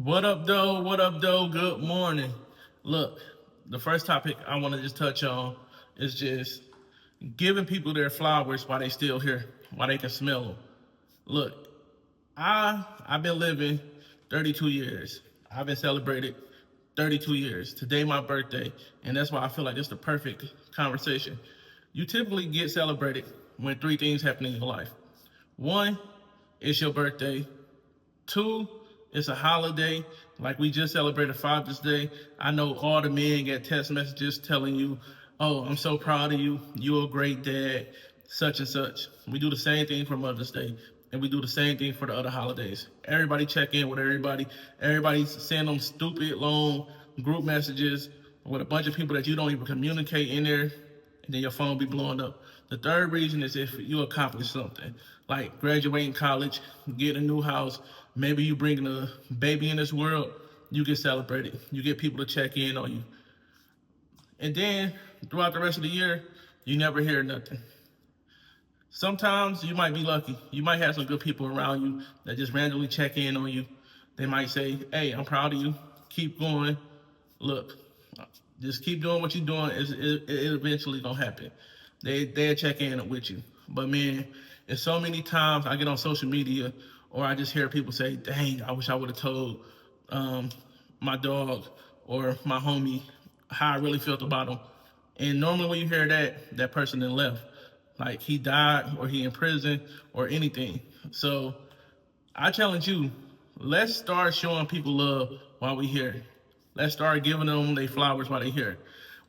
What up, though? What up, though? Good morning. Look, the first topic I want to just touch on is just giving people their flowers while they still here, while they can smell them. Look, I've been living 32 years. I've been celebrated 32 years. Today my birthday, and that's why I feel like this is the perfect conversation. You typically get celebrated when three things happen in your life. One, it's your birthday. Two, it's a holiday. Like we just celebrated Father's Day. I know all the men get text messages telling you, oh, I'm so proud of you. You're a great dad, such and such. We do the same thing for Mother's Day. And we do the same thing for the other holidays. Everybody check in with everybody. Everybody send them stupid, long group messages with a bunch of people that you don't even communicate in there, and then your phone be blowing up. The third reason is if you accomplish something, like graduating college, getting a new house, maybe you bringing a baby in this world, you get celebrated. You get people to check in on you. And then throughout the rest of the year, you never hear nothing. Sometimes you might be lucky. You might have some good people around you that just randomly check in on you. They might say, hey, I'm proud of you. Keep going. Look, just keep doing what you're doing. It eventually gonna happen. They'll check in with you. But man, it's so many times I get on social media or I just hear people say, dang, I wish I would have told my dog or my homie how I really felt about him. And normally when you hear that, that person then left. Like he died or he in prison or anything. So I challenge you, let's start showing people love while we here. Let's start giving them their flowers while they here.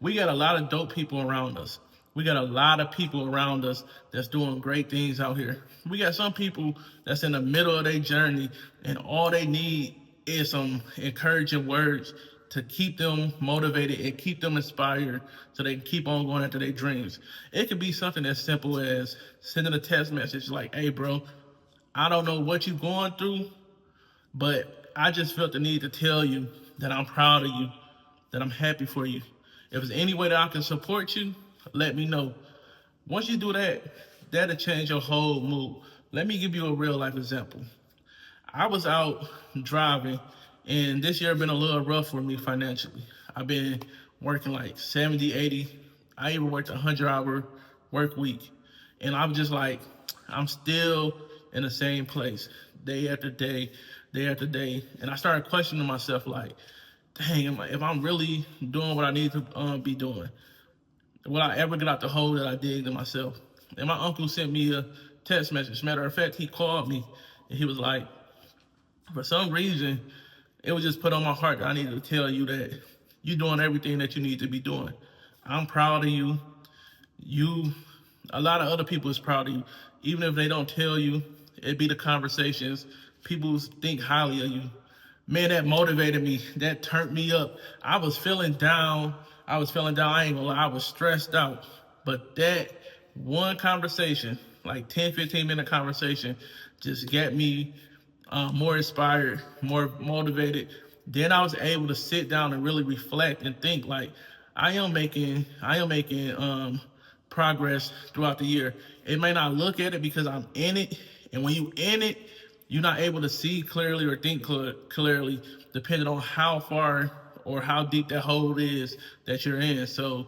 We got a lot of dope people around us. We got a lot of people around us that's doing great things out here. We got some people that's in the middle of their journey and all they need is some encouraging words to keep them motivated and keep them inspired so they can keep on going after their dreams. It could be something as simple as sending a text message like, hey, bro, I don't know what you're going through, but I just felt the need to tell you that I'm proud of you, that I'm happy for you. If there's any way that I can support you, let me know. Once you do that, that'll change your whole mood. Let me give you a real life example. I was out driving, and this year been a little rough for me financially. I've been working like 70, 80. I even worked a 100-hour work week. And I'm just like, I'm still in the same place, day after day, day after day. And I started questioning myself like, dang, if I'm really doing what I need to be doing, will I ever get out the hole that I dig in myself? And my uncle sent me a text message. Matter of fact, he called me and he was like, for some reason, it was just put on my heart that I needed to tell you that you're doing everything that you need to be doing. I'm proud of you. A lot of other people is proud of you. Even if they don't tell you, it be the conversations. People think highly of you. Man, that motivated me. That turned me up. I was feeling down. I ain't gonna lie. I was stressed out. But that one conversation, like 10, 15-minute conversation, just got me more inspired, more motivated. Then I was able to sit down and really reflect and think like I am making progress throughout the year. It may not look at it because I'm in it, and when you in it, you're not able to see clearly or think clearly, depending on how far or how deep that hole is that you're in. So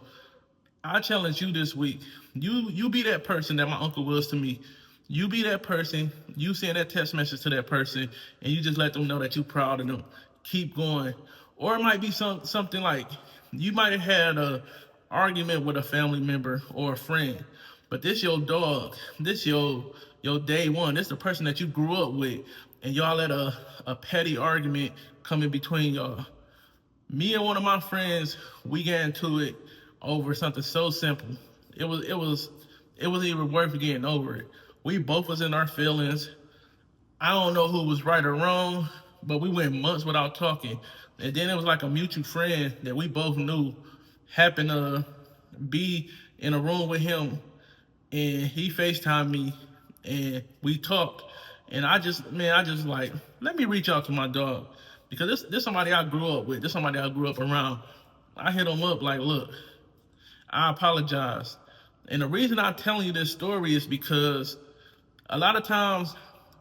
I challenge you this week. You be that person that my uncle was to me. You be that person. You send that text message to that person, and you just let them know that you're proud of them. Keep going. Or it might be something like you might have had a argument with a family member or a friend, but this your dog. This your day one. This the person that you grew up with, and y'all let a petty argument come in between y'all. Me and one of my friends, we got into it over something so simple. It was even worth getting over it. We both was in our feelings. I don't know who was right or wrong, but we went months without talking. And then it was like a mutual friend that we both knew happened to be in a room with him, and he FaceTimed me and we talked. And I just like, let me reach out to my dog. Because this somebody I grew up with, this somebody I grew up around. I hit him up like, look, I apologize. And the reason I'm telling you this story is because a lot of times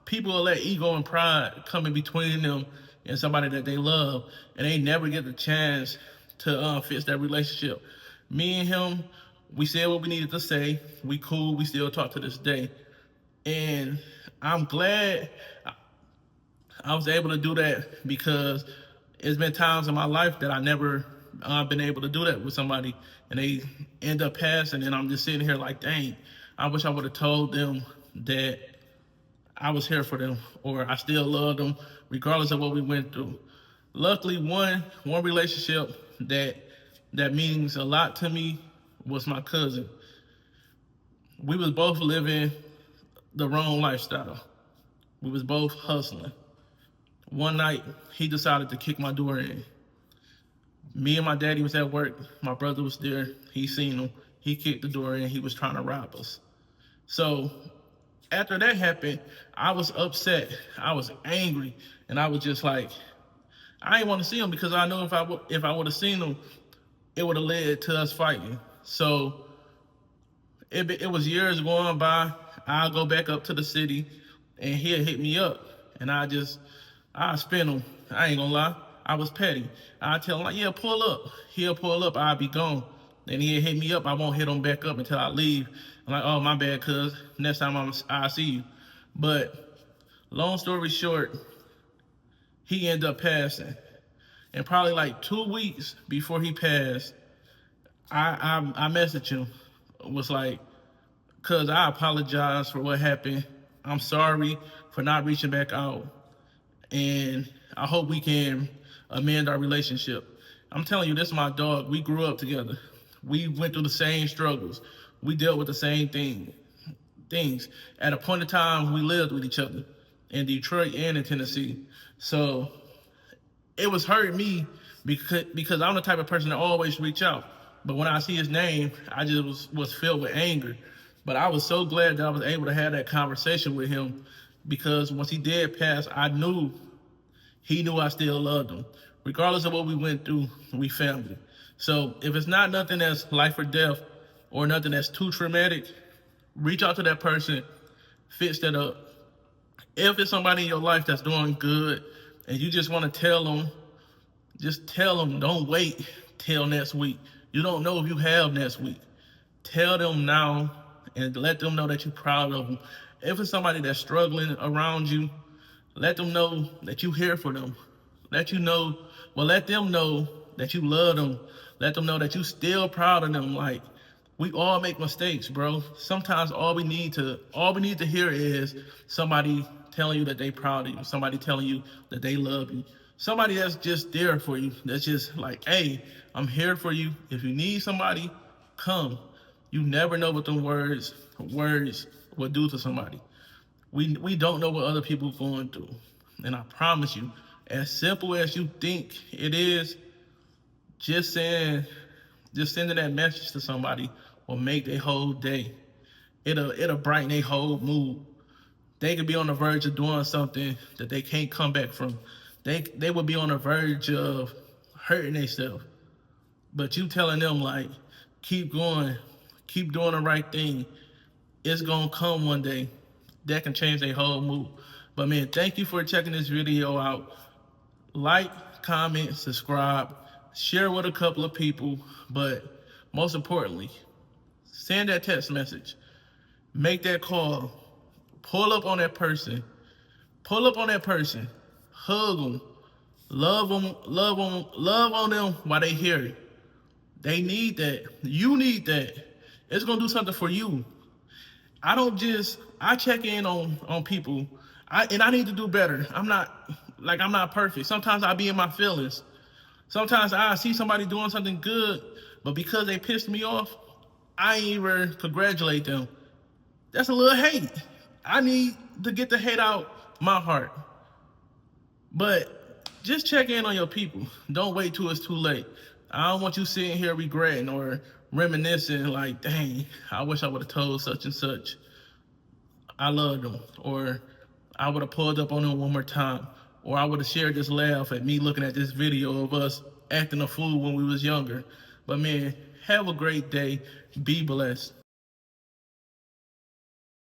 people will let ego and pride come in between them and somebody that they love, and they never get the chance to fix that relationship. Me and him, we said what we needed to say. We cool. We still talk to this day, and I'm glad I was able to do that, because it's been times in my life that I never been able to do that with somebody, and they end up passing, and I'm just sitting here like, dang, I wish I would have told them that I was here for them, or I still love them, regardless of what we went through. Luckily, one relationship that means a lot to me was my cousin. We was both living the wrong lifestyle. We was both hustling. One night, he decided to kick my door in. Me and my daddy was at work. My brother was there. He seen him. He kicked the door in. He was trying to rob us. So after that happened, I was upset. I was angry, and I was just like, I didn't want to see him, because I know if I would have seen him, it would have led to us fighting. So it was years going by. I'll go back up to the city, and he'll hit me up, and I spin him. I ain't gonna lie. I was petty. I tell him, like, yeah, pull up. He'll pull up. I'll be gone. Then he'll hit me up. I won't hit him back up until I leave. I'm like, oh, my bad, cuz. Next time I'll see you. But long story short, he ended up passing. And probably like 2 weeks before he passed, I messaged him. Was like, cuz, I apologize for what happened. I'm sorry for not reaching back out. And I hope we can amend our relationship. I'm telling you, this is my dog. We grew up together. We went through the same struggles. We dealt with the same things. At a point in time, we lived with each other in Detroit and in Tennessee. So it was hurting me, because I'm the type of person that always reach out. But when I see his name, I just was filled with anger. But I was so glad that I was able to have that conversation with him, because once he did pass, I knew he knew I still loved him. Regardless of what we went through, we family. So if it's not nothing that's life or death, or nothing that's too traumatic, reach out to that person, fix that up. If it's somebody in your life that's doing good and you just want to tell them, just tell them. Don't wait till next week. You don't know if you have next week. Tell them now and let them know that you're proud of them. If it's somebody that's struggling around you, let them know that you're here for them. Let them know that you love them. Let them know that you still proud of them. Like, we all make mistakes, bro. Sometimes all we need to hear is somebody telling you that they proud of you. Somebody telling you that they love you. Somebody that's just there for you. That's just like, hey, I'm here for you. If you need somebody, come. You never know what them words will do to somebody. We don't know what other people are going through. And I promise you, as simple as you think it is, just sending that message to somebody will make their whole day. It'll brighten their whole mood. They could be on the verge of doing something that they can't come back from. They would be on the verge of hurting themselves. But you telling them, like, keep going, keep doing the right thing. It's gonna come one day. That can change their whole mood. But man, thank you for checking this video out. Like, comment, subscribe, share with a couple of people, but most importantly, send that text message, make that call, pull up on that person, hug them, love on them while they hear it. They need that. You need that. It's gonna do something for you. I check in on people. I need to do better. I'm not perfect. Sometimes I be in my feelings. Sometimes I see somebody doing something good, but because they pissed me off, I ain't even congratulate them. That's a little hate. I need to get the hate out my heart. But just check in on your people. Don't wait till it's too late. I don't want you sitting here regretting or reminiscing like, dang, I wish I would have told such and such I loved them, or I would have pulled up on them one more time, or I would have shared this laugh at me looking at this video of us acting a fool when we was younger. But man, have a great day. Be blessed.